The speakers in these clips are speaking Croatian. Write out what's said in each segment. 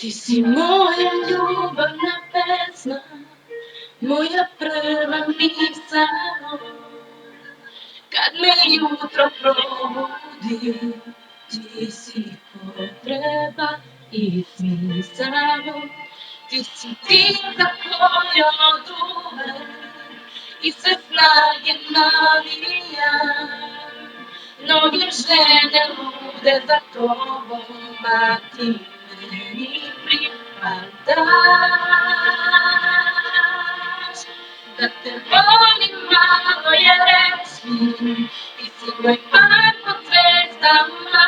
Ти си моја љубавна песна, моја прва мисao. Kad me jutro probudi, ti si potreba i smisao. Ti si tinta koja oduvek i sve snage navijam. Mnoge žene lude za tobom, a ti meni pripadaš. Da te volim malo je reći, ti si moj par pod zvezdama.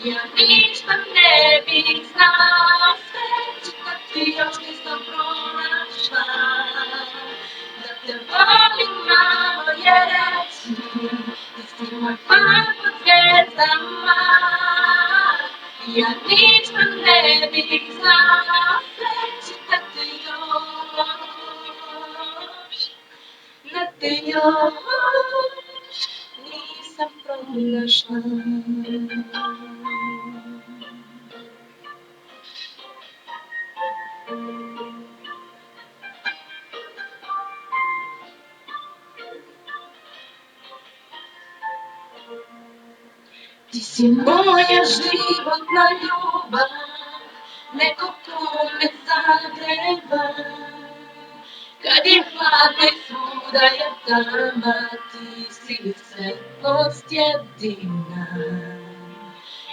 Ja ništa ne bih znao, sreću kad ti još nisam pronašla. Da te volim malo je reći, ti si moj par pod zvezdama. Ja ništa ne bih znao, sreću kad ti još nisam pronašla. Ti si moja životna ljubav, neko ko me zagreva. Kad je hladno i svuda je tama, ti si svetlost jedina.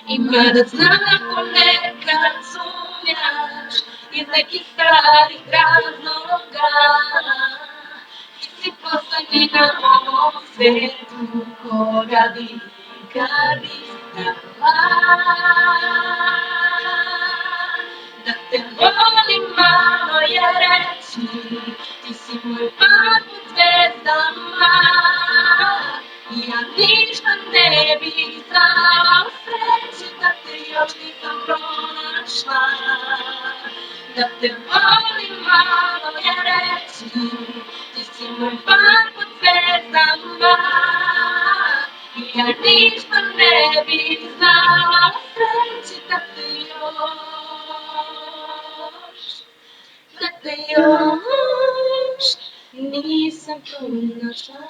I mada znam da ponekad sumnjaš iz nekih starih razloga, ti si poslednji na ovom svetu koga bi kad bih htjela. Da te volim malo je reći, ti si moj par pod zvezdama. Ja ništa ne bih znao, sreću da te još nisam pronašla. Da te volim malo je reći, ti si moj par pod zvezdama. Ja ništa ne bih znala, sreći da te još nisam pronašla.